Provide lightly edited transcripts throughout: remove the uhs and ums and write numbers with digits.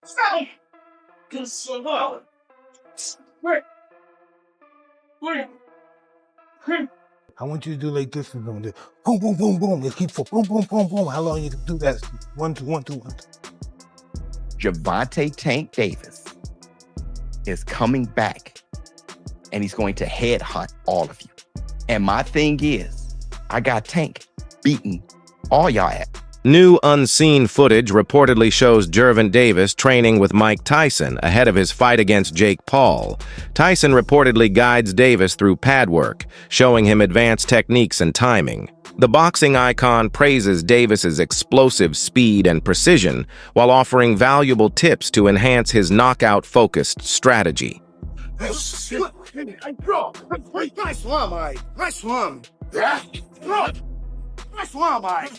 I want you to do like this and boom, boom, boom, boom. It keeps boom, boom, boom, boom. How long you can do that? 1, 2, 1, 2, 1, 2. Gervonta Tank Davis is coming back, and he's going to headhunt all of you. And my thing is, I got Tank beating all y'all at. New unseen footage reportedly shows Gervonta Davis training with Mike Tyson ahead of his fight against Jake Paul. Tyson reportedly guides Davis through pad work, showing him advanced techniques and timing. The boxing icon praises Davis's explosive speed and precision while offering valuable tips to enhance his knockout-focused strategy. Nice one, Mike. Nice one. Nice one, Mike.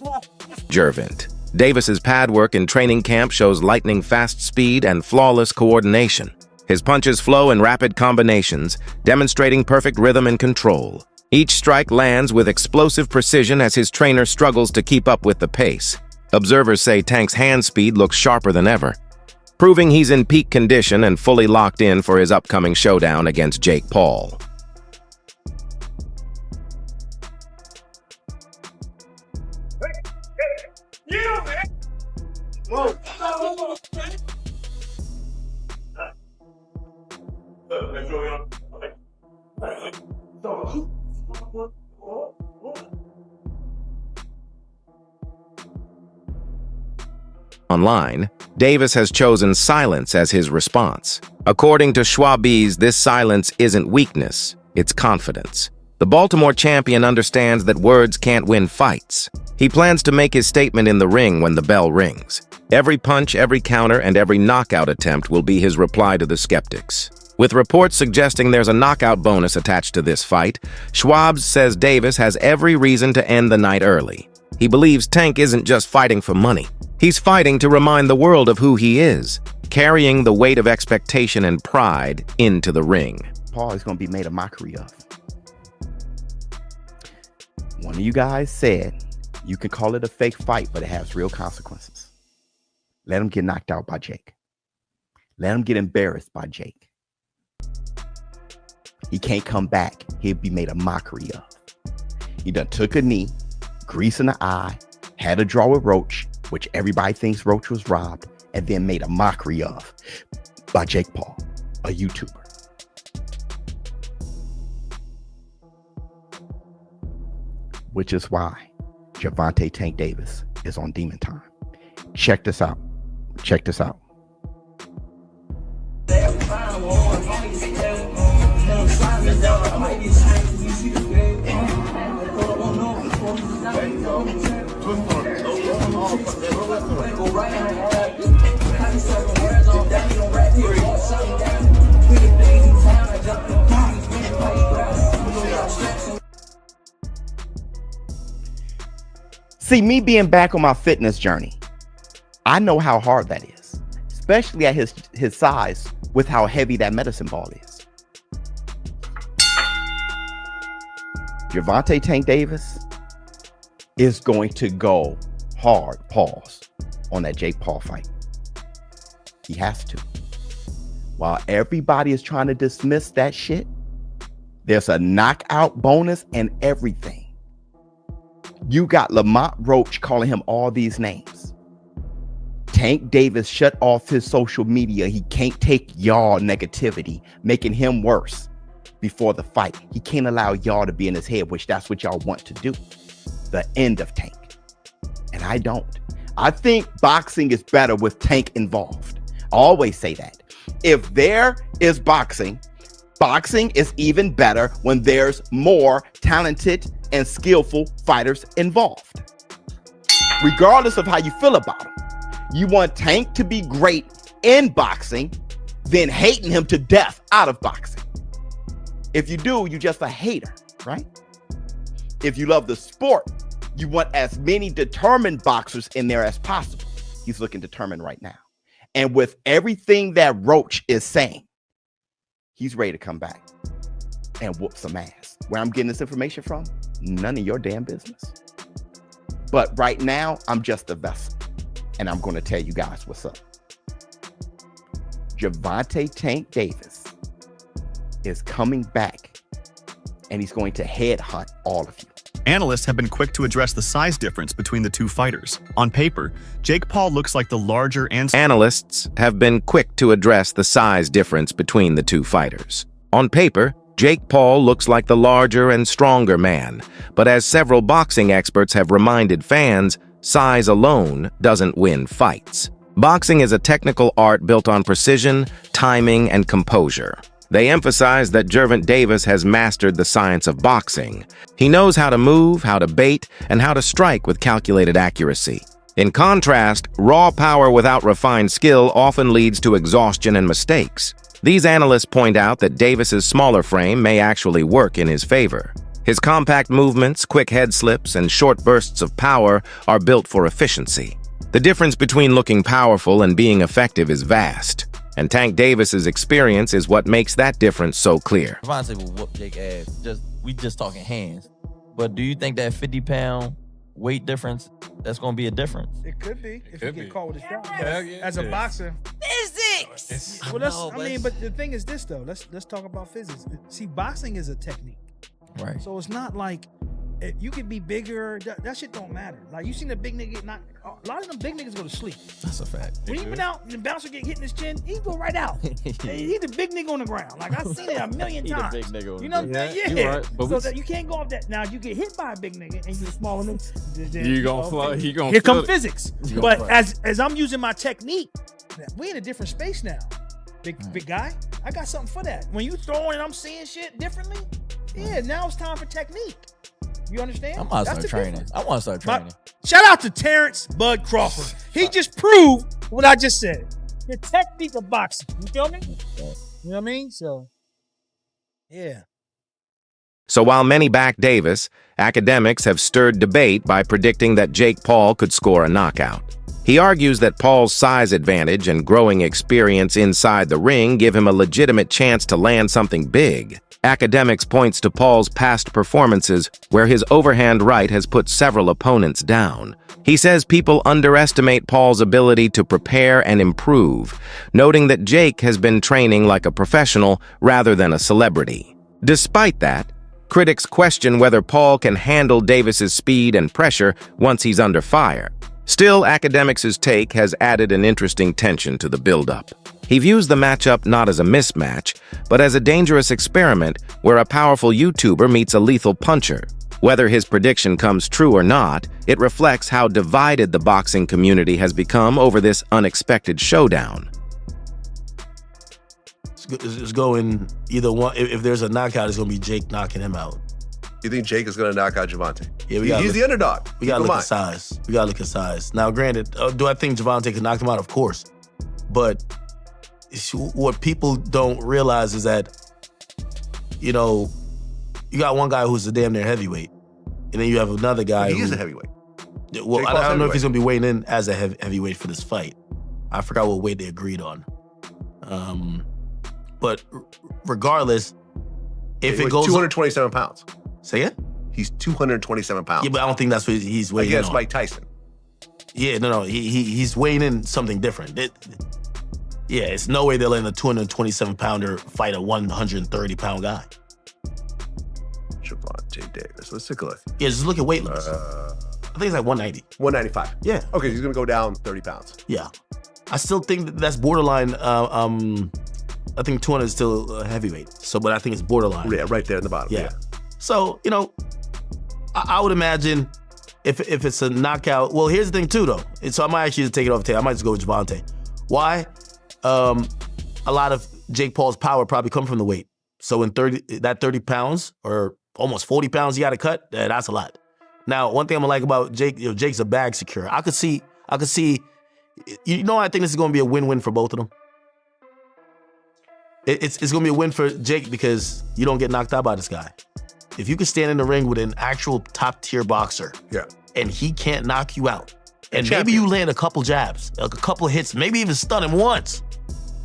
Gervonta Davis's pad work in training camp shows lightning-fast speed and flawless coordination. His punches flow in rapid combinations, demonstrating perfect rhythm and control. Each strike lands with explosive precision as his trainer struggles to keep up with the pace. Observers say Tank's hand speed looks sharper than ever, proving he's in peak condition and fully locked in for his upcoming showdown against Jake Paul. Online, Davis has chosen silence as his response. According to Schwabiz, this silence isn't weakness, it's confidence. The Baltimore champion understands that words can't win fights. He plans to make his statement in the ring when the bell rings. Every punch, every counter, and every knockout attempt will be his reply to the skeptics. With reports suggesting there's a knockout bonus attached to this fight, Schwab says Davis has every reason to end the night early. He believes Tank isn't just fighting for money. He's fighting to remind the world of who he is, carrying the weight of expectation and pride into the ring. Paul is going to be made a mockery of. One of you guys said you can call it a fake fight, but it has real consequences. Let him get knocked out by Jake. Let him get embarrassed by Jake. He can't come back. He'll be made a mockery of. He done took a knee, grease in the eye, had a draw with Roach, which everybody thinks Roach was robbed, and then made a mockery of by Jake Paul, a YouTuber. Which is why Gervonta Tank Davis is on Demon Time. Check this out. Check this out. See, me being back on my fitness journey, I know how hard that is, especially at his size with how heavy that medicine ball is. Gervonta Tank Davis is going to go hard, pause, on that Jake Paul fight. He has to. While everybody is trying to dismiss that shit, there's a knockout bonus and everything. You got Lamont Roach calling him all these names. Tank Davis shut off his social media. He can't take y'all negativity, making him worse before the fight. He can't allow y'all to be in his head, which that's what y'all want to do. The end of Tank. And I don't. I think boxing is better with Tank involved. I always say that. If there is boxing, boxing is even better when there's more talented and skillful fighters involved. Regardless of how you feel about him, you want Tank to be great in boxing, then hating him to death out of boxing. If you do, you're just a hater, right? If you love the sport, you want as many determined boxers in there as possible. He's looking determined right now. And with everything that Roach is saying, he's ready to come back and whoop some ass. Where I'm getting this information from, none of your damn business. But right now, I'm just a vessel. And I'm going to tell you guys what's up. Gervonta Tank Davis is coming back, and he's going to headhunt all of you. Analysts have been quick to address the size difference between the two fighters. On paper, Jake Paul looks like the larger and... Analysts have been quick to address the size difference between the two fighters. On paper, Jake Paul looks like the larger and stronger man, but as several boxing experts have reminded fans, size alone doesn't win fights. Boxing is a technical art built on precision, timing, and composure. They emphasize that Gervonta Davis has mastered the science of boxing. He knows how to move, how to bait, and how to strike with calculated accuracy. In contrast, raw power without refined skill often leads to exhaustion and mistakes. These analysts point out that Davis's smaller frame may actually work in his favor. His compact movements, quick head slips, and short bursts of power are built for efficiency. The difference between looking powerful and being effective is vast, and Tank Davis's experience is what makes that difference so clear. Gervonta will whoop Jake ass. We just talking hands. But do you think that 50-pound weight difference, that's going to be a difference? It could be if you get caught with a shot. Yeah. As a boxer. Physics. Well, but the thing is this though. Let's talk about physics. See, boxing is a technique. Right. So it's not like you could be bigger. That shit don't matter. Like you seen a big nigga get knocked. A lot of them big niggas go to sleep. That's a fact. When he went out and the bouncer get hit in his chin, he go right out. He's the big nigga on the ground. Like I've seen it a million times. Big nigga on You know what I'm saying? you Yeah. right. But So that you can't go off that. Now you get hit by a big nigga and you're a smaller nigga. then, you gonna fly. He gonna. Here feel come it. physics. gonna But fly. as I'm using my technique, we in a different space now. Big guy, I got something for that. When you throwing and I'm seeing shit differently, yeah, now it's time for technique. You understand? I might That's start the training. difference. I want to start training. Shout out to Terrence Bud Crawford. He just proved what I just said. The technique of boxing. You feel me? You know what I mean? So, yeah. So while many back Davis, academics have stirred debate by predicting that Jake Paul could score a knockout. He argues that Paul's size advantage and growing experience inside the ring give him a legitimate chance to land something big. Academics points to Paul's past performances where his overhand right has put several opponents down. He says people underestimate Paul's ability to prepare and improve, noting that Jake has been training like a professional rather than a celebrity. Despite that, critics question whether Paul can handle Davis's speed and pressure once he's under fire. Still, academics' take has added an interesting tension to the build-up. He views the matchup not as a mismatch, but as a dangerous experiment where a powerful YouTuber meets a lethal puncher. Whether his prediction comes true or not, it reflects how divided the boxing community has become over this unexpected showdown. It's going either one. If there's a knockout, it's going to be Jake knocking him out. You think Jake is going to knock out Gervonta? Yeah, he's the underdog. We got to look at size. We got to look at size. Now, granted, do I think Gervonta can knock him out? Of course. But what people don't realize is that, you know, you got one guy who's a damn near heavyweight, and then you have another guy He is a heavyweight. Well, I don't know if he's going to be weighing in as a heavyweight for this fight. I forgot what weight they agreed on. But regardless, if it goes 227 pounds. Say it? He's 227 pounds. Yeah, but I don't think that's what he's weighing in against on. Mike Tyson. Yeah, no, he's weighing in something different. Yeah, it's no way they're letting a 227-pounder fight a 130-pound guy. Gervonta Davis. Let's take a look. Yeah, just look at weight limits. I think it's like 190. 195. Yeah. Okay, he's going to go down 30 pounds. Yeah. I still think that's borderline. I think 200 is still a heavyweight. So, but I think it's borderline. Yeah, right there in the bottom. Yeah. So, you know, I would imagine if it's a knockout. Well, here's the thing too, though. So I might actually just take it off the table. I might just go with Gervonta. Why? A lot of Jake Paul's power probably come from the weight. So in 30 pounds or almost 40 pounds you got to cut, that's a lot. Now, one thing I'm gonna like about Jake, Jake's a bag secure. I could see. You know, I think this is gonna be a win-win for both of them. It's gonna be a win for Jake because you don't get knocked out by this guy. If you can stand in the ring with an actual top-tier boxer, and he can't knock you out, and maybe you land a couple jabs, a couple hits, maybe even stun him once,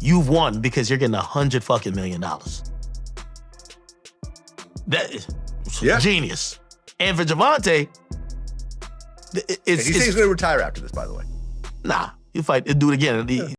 you've won because you're getting $100 million. That is genius. And for Gervonta, he says he's going to retire after this, by the way. Nah, he'll fight. He'll do it again.